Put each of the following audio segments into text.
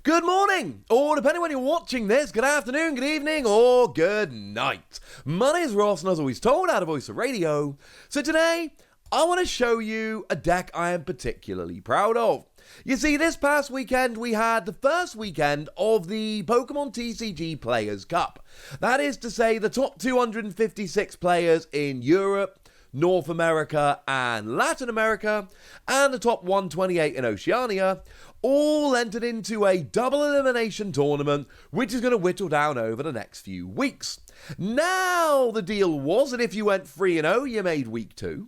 Good morning, or depending when you're watching this, good afternoon, good evening, or good night. My name is Ross, and as always told, out of Voice of Radio. So today, I want to show you a deck I am particularly proud of. You see, this past weekend, we had the first weekend of the Pokémon TCG Players Cup. That is to say, the top 256 players in Europe, North America and Latin America, and the top 128 in Oceania, all entered into a double elimination tournament, which is going to whittle down over the next few weeks. Now, the deal was that if you went 3-0, you made week 2.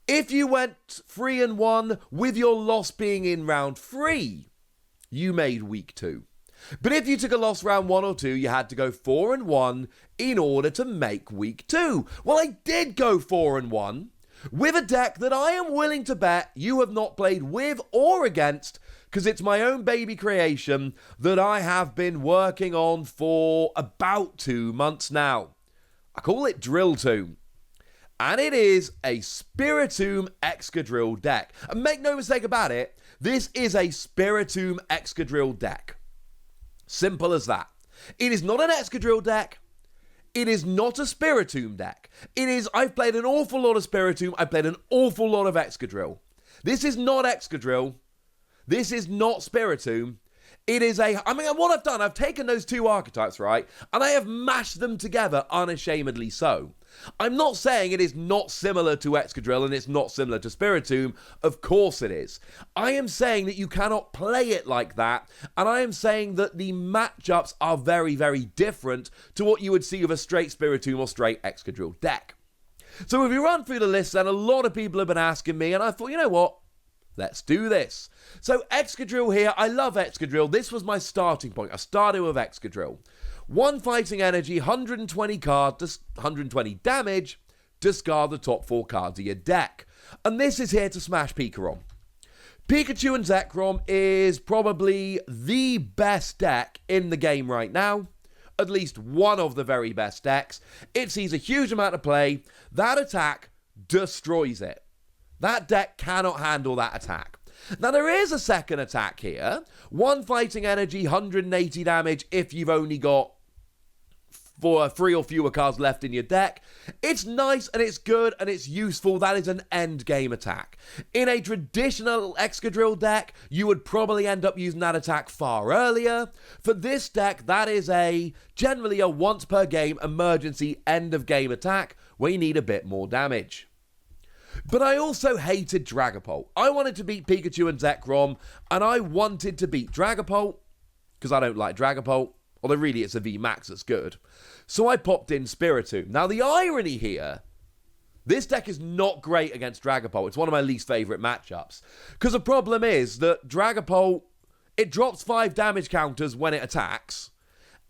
If you went 3-1 with your loss being in round 3, you made week 2. But if you took a loss round 1 or 2, you had to go 4-1 in order to make week 2. Well, I did go 4-1 with a deck that I am willing to bet you have not played with or against, because it's my own baby creation that I have been working on for about 2 months now. I call it Drilltomb. And it is a Spiritomb Excadrill deck. And make no mistake about it, this is a Spiritomb Excadrill deck. Simple as that. It is not an Excadrill deck. It is not a Spiritomb deck. I've played an awful lot of Spiritomb. I've played an awful lot of Excadrill. This is not Excadrill. This is not Spiritomb. What I've done, I've taken those two archetypes, right? And I have mashed them together unashamedly so. I'm not saying it is not similar to Excadrill and it's not similar to Spiritomb. Of course it is. I am saying that you cannot play it like that, and I am saying that the matchups are very, very different to what you would see with a straight Spiritomb or straight Excadrill deck. So if we run through the list, then a lot of people have been asking me, and I thought, you know what? Let's do this. So Excadrill here, I love Excadrill. This was my starting point. I started with Excadrill. 1 fighting energy, 120 cards, 120 damage, discard the top 4 cards of your deck. And this is here to smash Pikarom. Pikachu and Zekrom is probably the best deck in the game right now. At least one of the very best decks. It sees a huge amount of play. That attack destroys it. That deck cannot handle that attack. Now, there is a second attack here. 1 fighting energy, 180 damage if you've only got 3 or fewer cards left in your deck. It's nice and it's good and it's useful. That is an end game attack. In a traditional Excadrill deck, you would probably end up using that attack far earlier. For this deck, that is generally a once per game emergency end of game attack where you need a bit more damage. But I also hated Dragapult. I wanted to beat Pikachu and Zekrom, and I wanted to beat Dragapult, because I don't like Dragapult, although really it's a VMAX that's good. So I popped in Spiritomb. Now the irony here, this deck is not great against Dragapult. It's one of my least favourite matchups. Because the problem is that Dragapult, it drops 5 damage counters when it attacks,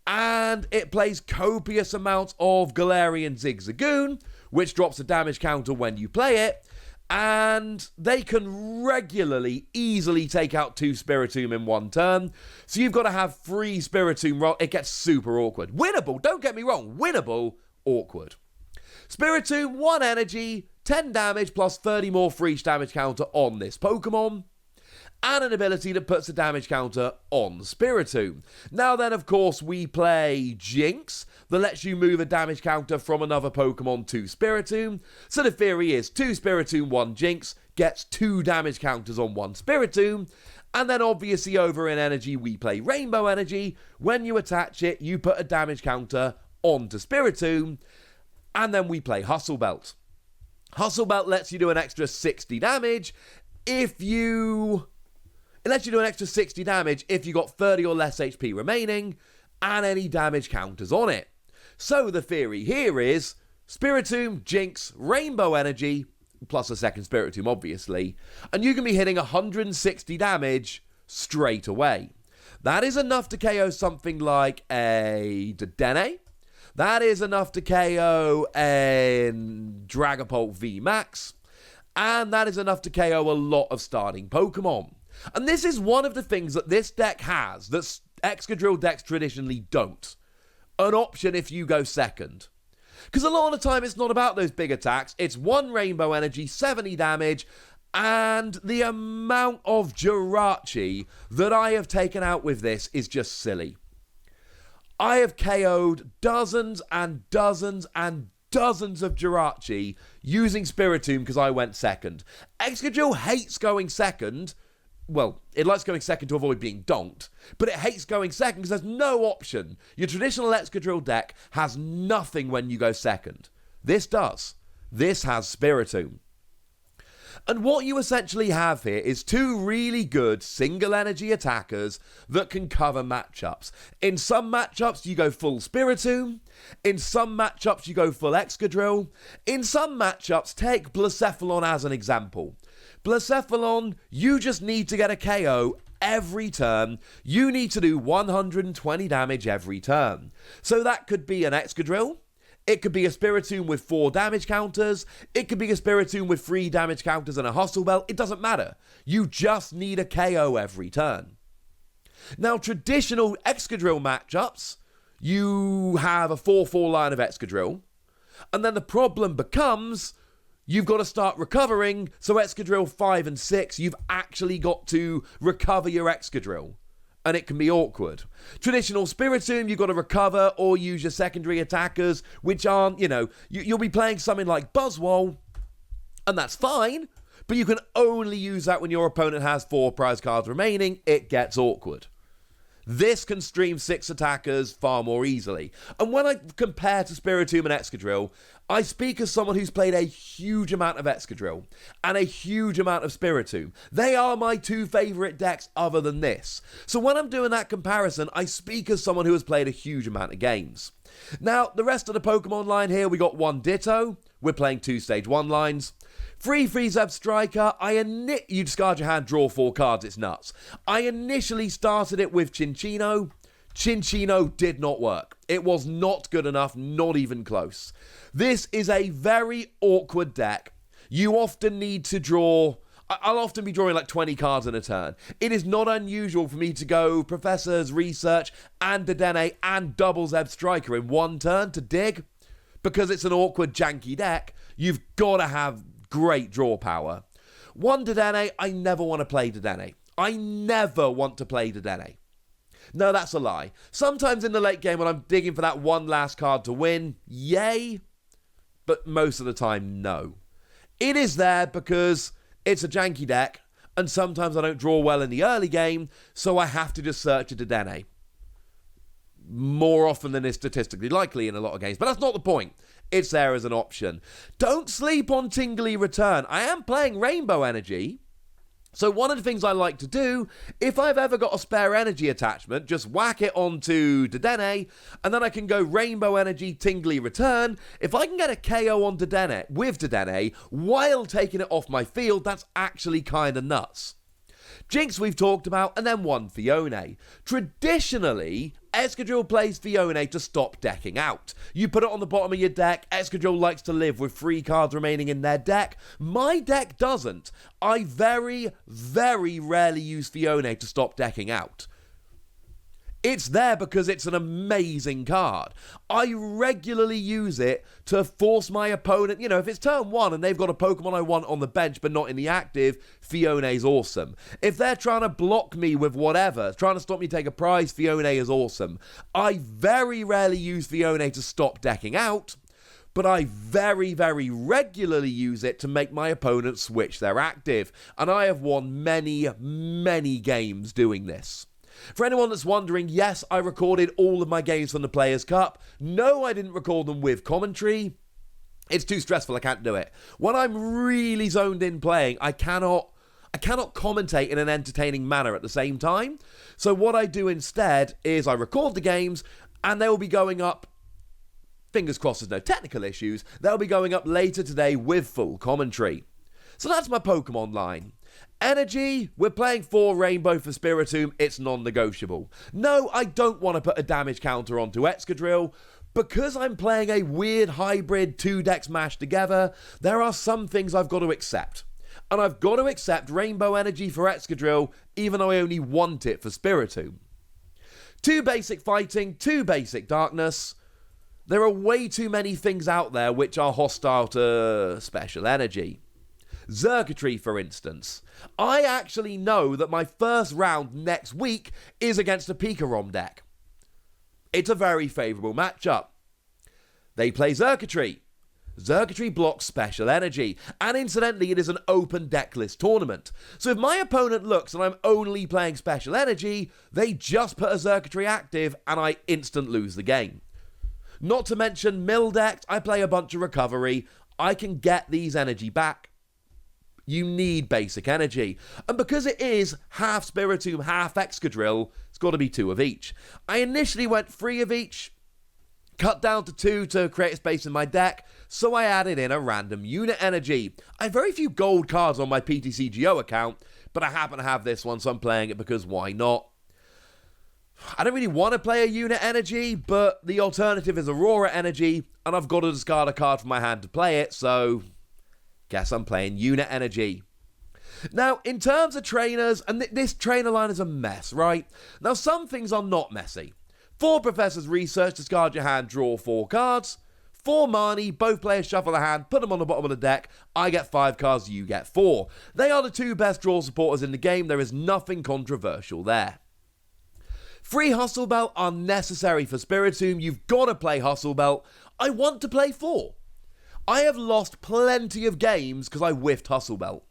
and it plays copious amounts of Galarian Zigzagoon, which drops a damage counter when you play it, and they can regularly, easily take out 2 Spiritomb in one turn, so you've got to have 3 Spiritomb. It gets super awkward. Winnable, don't get me wrong, winnable, awkward. Spiritomb, 1 energy, 10 damage plus 30 more for each damage counter on this Pokemon, and an ability that puts a damage counter on Spiritomb. Now then, of course, we play Jinx, that lets you move a damage counter from another Pokemon to Spiritomb. So the theory is 2 Spiritomb, 1 Jinx, gets 2 damage counters on 1 Spiritomb. And then obviously over in Energy, we play Rainbow Energy. When you attach it, you put a damage counter onto Spiritomb. And then we play Hustle Belt. Hustle Belt lets you do an extra 60 damage if you... It lets you do an extra 60 damage if you got 30 or less HP remaining and any damage counters on it. So the theory here is Spiritomb, Jinx, Rainbow Energy, plus a second Spiritomb obviously, and you can be hitting 160 damage straight away. That is enough to KO something like a Dedenne. That is enough to KO a Dragapult VMAX. And that is enough to KO a lot of starting Pokemon. And this is one of the things that this deck has that Excadrill decks traditionally don't. An option if you go second. Because a lot of the time it's not about those big attacks. It's 1 Rainbow Energy, 70 damage, And the amount of Jirachi that I have taken out with this is just silly. I have KO'd dozens and dozens and dozens of Jirachi using Spiritomb because I went second. Excadrill hates going second. Well, it likes going second to avoid being donked, but it hates going second because there's no option. Your traditional Excadrill deck has nothing when you go second. This does. This has Spiritomb. And what you essentially have here is two really good single energy attackers that can cover matchups. In some matchups, you go full Spiritomb. In some matchups, you go full Excadrill. In some matchups, take Blacephalon as an example. Blacephalon, you just need to get a KO every turn. You need to do 120 damage every turn. So that could be an Excadrill. It could be a Spiritomb with 4 damage counters. It could be a Spiritomb with 3 damage counters and a Hustle Bell. It doesn't matter. You just need a KO every turn. Now, traditional Excadrill matchups, you have a 4-4 line of Excadrill. And then the problem becomes you've got to start recovering. So Excadrill 5 and 6, you've actually got to recover your Excadrill. And it can be awkward. Traditional Spiritomb, you've got to recover or use your secondary attackers, which aren't, you'll be playing something like Buzzwole, and that's fine, but you can only use that when your opponent has 4 prize cards remaining. It gets awkward. This can stream 6 attackers far more easily. And when I compare to Spiritomb and Excadrill, I speak as someone who's played a huge amount of Excadrill and a huge amount of Spiritomb. They are my 2 favourite decks other than this. So when I'm doing that comparison, I speak as someone who has played a huge amount of games. Now, the rest of the Pokemon line here, we got 1 Ditto. We're playing 2 Stage 1 lines. Free Zeb Striker, you discard your hand, draw 4 cards, it's nuts. I initially started it with Chinchino. Chinchino did not work. It was not good enough, not even close. This is a very awkward deck. You often need to draw... I'll often be drawing like 20 cards in a turn. It is not unusual for me to go Professor's Research and Dedenne and double Zeb Striker in one turn to dig. Because it's an awkward, janky deck, you've got to have great draw power. 1 Dedenne, I never want to play Dedenne. I never want to play Dedenne. No, that's a lie. Sometimes in the late game when I'm digging for that one last card to win, yay. But most of the time, no. It is there because it's a janky deck, and sometimes I don't draw well in the early game, so I have to just search a Dedenne. More often than is statistically likely in a lot of games, but that's not the point. It's there as an option. Don't sleep on Tingly Return. I am playing Rainbow Energy. So one of the things I like to do, if I've ever got a spare energy attachment, just whack it onto Dedenne, and then I can go Rainbow Energy, Tingly Return. If I can get a KO on Dedenne, with Dedenne, while taking it off my field, that's actually kind of nuts. Jinx we've talked about, and then 1 Fione. Traditionally, Excadrill plays Fione to stop decking out. You put it on the bottom of your deck. Excadrill likes to live with 3 cards remaining in their deck. My deck doesn't. I very, very rarely use Fione to stop decking out. It's there because it's an amazing card. I regularly use it to force my opponent, if it's turn 1 and they've got a Pokemon I want on the bench but not in the active, Fione's awesome. If they're trying to block me with whatever, trying to stop me take a prize, Fione is awesome. I very rarely use Fione to stop decking out, but I very, very regularly use it to make my opponent switch their active. And I have won many, many games doing this. For anyone that's wondering, yes, I recorded all of my games from the Players' Cup. No, I didn't record them with commentary. It's too stressful, I can't do it. When I'm really zoned in playing, I cannot commentate in an entertaining manner at the same time. So what I do instead is I record the games, and they will be going up, fingers crossed there's no technical issues, they'll be going up later today with full commentary. So that's my Pokemon line. Energy, we're playing 4 Rainbow for Spiritomb, it's non-negotiable. No, I don't want to put a damage counter onto Excadrill. Because I'm playing a weird hybrid 2 decks mashed together, there are some things I've got to accept. And I've got to accept Rainbow Energy for Excadrill, even though I only want it for Spiritomb. 2 basic fighting, 2 basic darkness. There are way too many things out there which are hostile to special energy. Xurkitree, for instance. I actually know that my first round next week is against a Pikarom deck. It's a very favourable matchup. They play Xurkitree. Xurkitree blocks special energy, and incidentally it is an open deck list tournament. So if my opponent looks and I'm only playing special energy, they just put a Xurkitree active and I instant lose the game. Not to mention mill decks, I play a bunch of recovery, I can get these energy back. You need basic energy, and because it is half Spiritomb, half Excadrill, it's got to be 2 of each. I initially went 3 of each, cut down to 2 to create a space in my deck, so I added in a random unit energy. I have very few gold cards on my PTCGO account, but I happen to have this one, so I'm playing it because why not? I don't really want to play a unit energy, but the alternative is Aurora energy, and I've got to discard a card from my hand to play it, so guess I'm playing unit energy. Now, in terms of trainers, and this trainer line is a mess, right? Now, some things are not messy. 4 Professor's Research, discard your hand, draw 4 cards. 4 Marnie, both players shuffle the hand, put them on the bottom of the deck. I get 5 cards, you get 4. They are the 2 best draw supporters in the game. There is nothing controversial there. 3 Hustle Belt are necessary for Spiritomb. You've got to play Hustle Belt. I want to play 4. I have lost plenty of games because I whiffed Hustle Belt.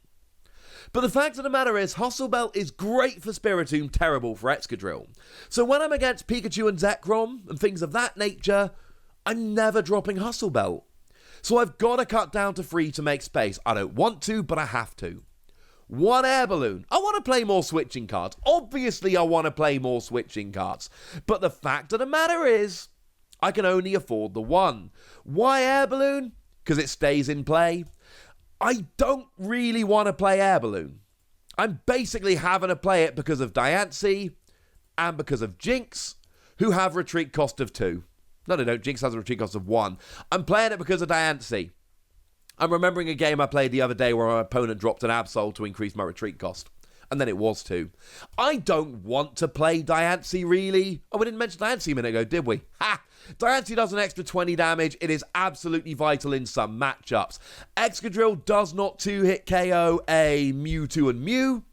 But the fact of the matter is, Hustle Belt is great for Spiritomb, terrible for Excadrill. So when I'm against Pikachu and Zekrom and things of that nature, I'm never dropping Hustle Belt. So I've got to cut down to 3 to make space. I don't want to, but I have to. 1 Air Balloon. I want to play more switching cards. Obviously, I want to play more switching cards. But the fact of the matter is, I can only afford the 1. Why Air Balloon? Because it stays in play. I don't really want to play Air Balloon. I'm basically having to play it because of Diancie and because of Jinx, who have retreat cost of 2. No, they don't. Jinx has a retreat cost of 1. I'm playing it because of Diancie. I'm remembering a game I played the other day where my opponent dropped an Absol to increase my retreat cost. And then it was 2. I don't want to play Diancie, really. Oh, we didn't mention Diancie a minute ago, did we? Ha! Diancie does an extra 20 damage. It is absolutely vital in some matchups. Excadrill does not 2-hit KO a Mewtwo and Mew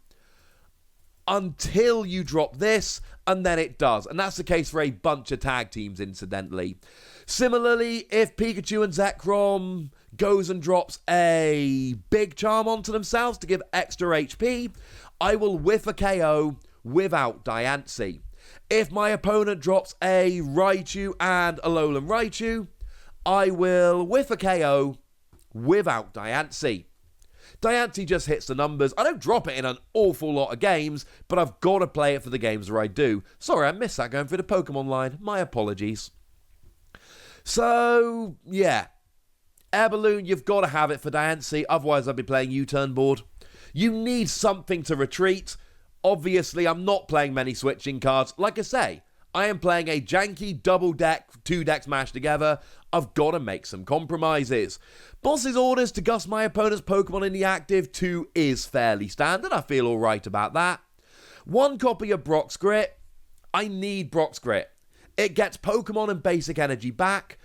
until you drop this, and then it does. And that's the case for a bunch of tag teams, incidentally. Similarly, if Pikachu and Zekrom goes and drops a big charm onto themselves to give extra HP, I will whiff a KO without Diancie. If my opponent drops a Raichu and a Alolan Raichu, I will whiff a KO without Diancie. Diancie just hits the numbers. I don't drop it in an awful lot of games, but I've got to play it for the games where I do. Sorry, I missed that going through the Pokemon line. My apologies. So, yeah. Air Balloon, you've got to have it for Diancie, otherwise I'll be playing U-turn board. You need something to retreat. Obviously, I'm not playing many switching cards. Like I say, I am playing a janky double deck, 2 decks mashed together. I've got to make some compromises. Boss's orders to gust my opponent's Pokemon in the active 2 is fairly standard. I feel alright about that. 1 copy of Brock's Grit. I need Brock's Grit. It gets Pokemon and basic energy back.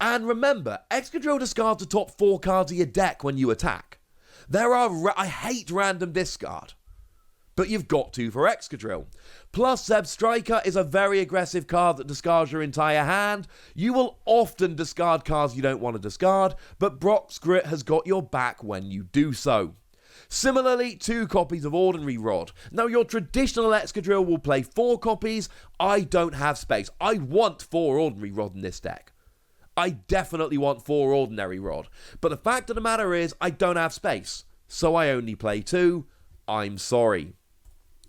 And remember, Excadrill discards the top 4 cards of your deck when you attack. I hate random discard, but you've got to for Excadrill. Plus, Zebstrika is a very aggressive card that discards your entire hand. You will often discard cards you don't want to discard, but Brock's Grit has got your back when you do so. Similarly, 2 copies of Ordinary Rod. Now, your traditional Excadrill will play 4 copies. I don't have space. I want 4 Ordinary Rod in this deck. I definitely want 4 Ordinary Rod. But the fact of the matter is, I don't have space. So I only play 2. I'm sorry.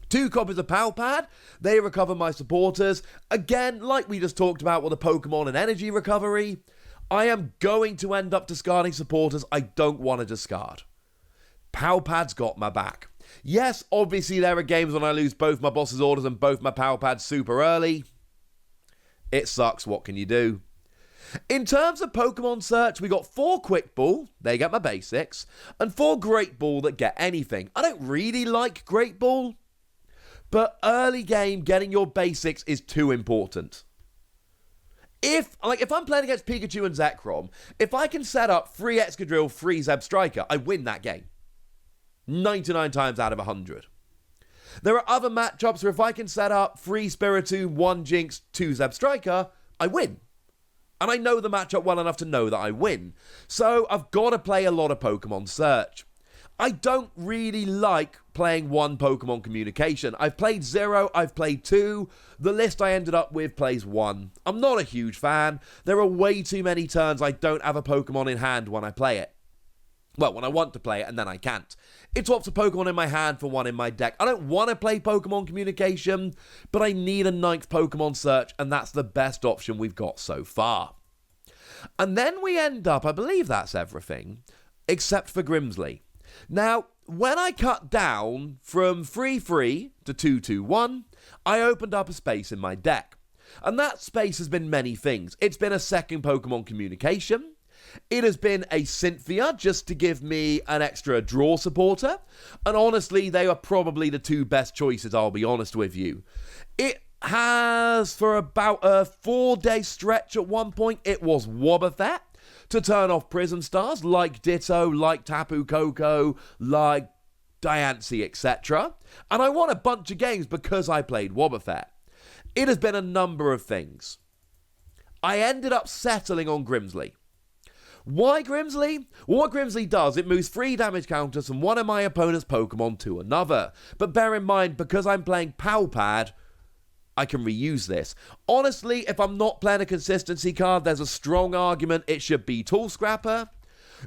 2 copies of Palpad. They recover my supporters. Again, like we just talked about with the Pokemon and energy recovery, I am going to end up discarding supporters I don't want to discard. Palpad's got my back. Yes, obviously there are games when I lose both my boss's orders and both my Palpads super early. It sucks, what can you do? In terms of Pokemon search, we got 4 Quick Ball, they get my basics, and 4 Great Ball that get anything. I don't really like Great Ball, but early game getting your basics is too important. If I'm playing against Pikachu and Zekrom, if I can set up 3 Excadrill, 3 Zebstrika, I win that game. 99 times out of 100. There are other matchups where if I can set up 3 Spiritomb, 1 Jinx, 2 Zeb Striker, I win. And I know the matchup well enough to know that I win. So I've got to play a lot of Pokemon Search. I don't really like playing one Pokemon Communication. I've played 0, I've played 2. The list I ended up with plays 1. I'm not a huge fan. There are way too many turns I don't have a Pokemon in hand when I play it. Well, when I want to play it, and then I can't. It swaps a Pokemon in my hand for one in my deck. I don't want to play Pokemon Communication, but I need a 9th Pokemon Search, and that's the best option we've got so far. And then we end up, I believe that's everything, except for Grimsley. Now, when I cut down from 3-3 to 2-2-1, I opened up a space in my deck. And that space has been many things. It's been a second Pokemon Communication. It has been a Cynthia, just to give me an extra draw supporter. And honestly, they are probably the 2 best choices, I'll be honest with you. It has, for about a 4-day stretch at one point, it was Wobbuffet to turn off Prism Stars, like Ditto, like Tapu Koko, like Diancie, etc. And I won a bunch of games because I played Wobbuffet. It has been a number of things. I ended up settling on Grimsley. Why Grimsley? Well, what Grimsley does, it moves 3 damage counters from one of my opponent's Pokemon to another. But bear in mind, because I'm playing Palpad, I can reuse this. Honestly, if I'm not playing a consistency card, there's a strong argument it should be Tool Scrapper.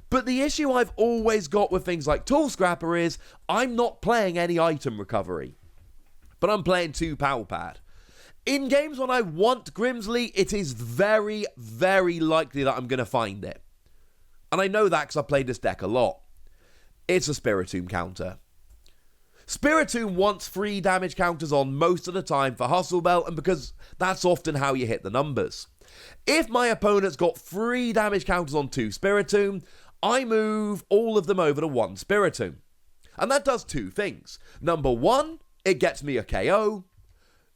But the issue I've always got with things like Tool Scrapper is I'm not playing any item recovery. But I'm playing 2 Palpad. In games when I want Grimsley, it is very, very likely that I'm going to find it. And I know that because I've played this deck a lot. It's a Spiritomb counter. Spiritomb wants 3 damage counters on most of the time for Hustle Belt, and because that's often how you hit the numbers. If my opponent's got 3 damage counters on 2 Spiritomb, I move all of them over to 1 Spiritomb. And that does 2 things. Number 1, it gets me a KO.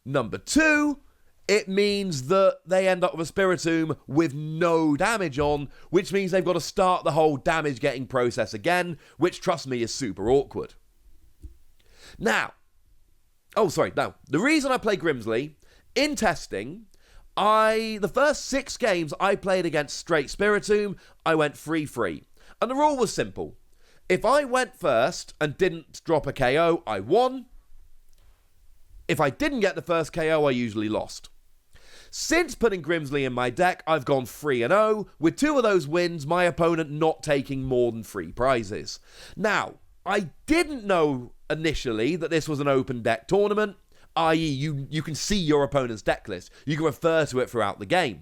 Number 2, it means that they end up with a Spiritomb with no damage on, which means they've got to start the whole damage getting process again, which, trust me, is super awkward. Now, the reason I play Grimsley, in testing, the first 6 games I played against straight Spiritomb, I went 3-3. And the rule was simple. If I went first and didn't drop a KO, I won. If I didn't get the first KO, I usually lost. Since putting Grimsley in my deck, I've gone 3-0, with 2 of those wins, my opponent not taking more than 3 prizes. Now, I didn't know initially that this was an open deck tournament, i.e. you can see your opponent's deck list. You can refer to it throughout the game.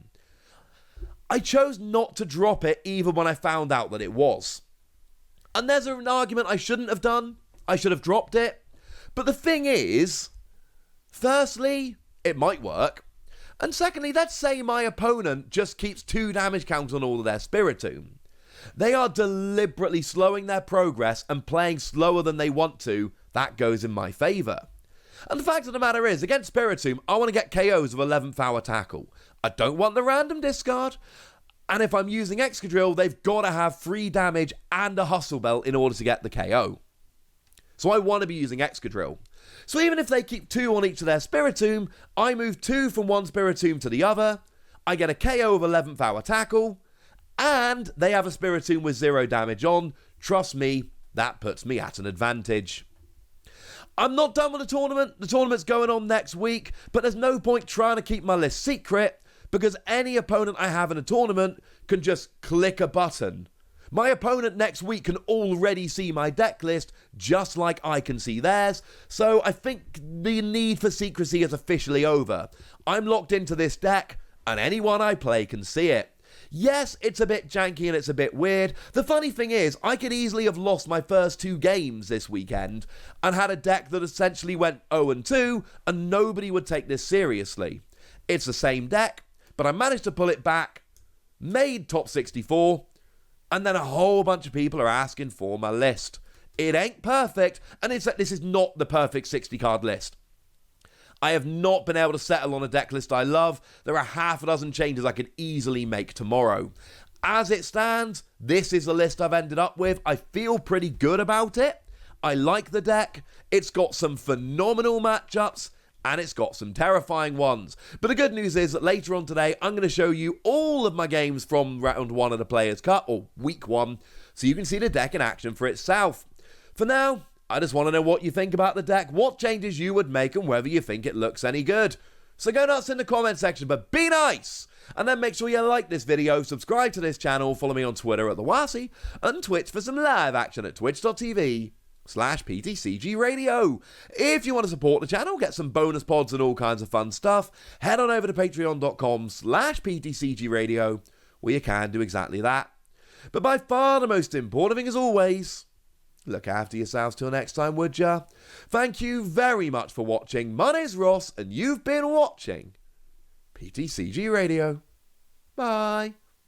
I chose not to drop it even when I found out that it was. And there's an argument I shouldn't have done. I should have dropped it. But the thing is, firstly, it might work. And secondly, let's say my opponent just keeps 2 damage counts on all of their Spiritomb. They are deliberately slowing their progress and playing slower than they want to. That goes in my favour. And the fact of the matter is, against Spiritomb, I want to get KOs of 11th hour tackle. I don't want the random discard. And if I'm using Excadrill, they've got to have 3 damage and a Hustle Belt in order to get the KO. So I want to be using Excadrill. So even if they keep 2 on each of their Spiritomb, I move 2 from one Spiritomb to the other, I get a KO of 11th hour tackle, and they have a Spiritomb with 0 damage on. Trust me, that puts me at an advantage. I'm not done with the tournament. The tournament's going on next week, but there's no point trying to keep my list secret, because any opponent I have in a tournament can just click a button. My opponent next week can already see my deck list, just like I can see theirs, so I think the need for secrecy is officially over. I'm locked into this deck, and anyone I play can see it. Yes, it's a bit janky and it's a bit weird. The funny thing is, I could easily have lost my first 2 games this weekend, and had a deck that essentially went 0-2, and nobody would take this seriously. It's the same deck, but I managed to pull it back, made top 64, and then a whole bunch of people are asking for my list. It ain't perfect, and this is not the perfect 60-card list. I have not been able to settle on a deck list I love. There are half a dozen changes I could easily make tomorrow. As it stands, this is the list I've ended up with. I feel pretty good about it. I like the deck. It's got some phenomenal matchups, and it's got some terrifying ones. But the good news is that later on today, I'm going to show you all of my games from round 1 of the Players' Cup, or week 1, so you can see the deck in action for itself. For now, I just want to know what you think about the deck, what changes you would make, and whether you think it looks any good. So go nuts in the comment section, but be nice! And then make sure you like this video, subscribe to this channel, follow me on Twitter at TheWasi, and Twitch for some live action at twitch.tv/PTCGRadio. If you want to support the channel, get some bonus pods and all kinds of fun stuff, head on over to patreon.com/PTCGRadio, where you can do exactly that. But by far the most important thing as always, look after yourselves till next time, would ya? Thank you very much for watching. My name's Ross, and you've been watching PTCG Radio. Bye.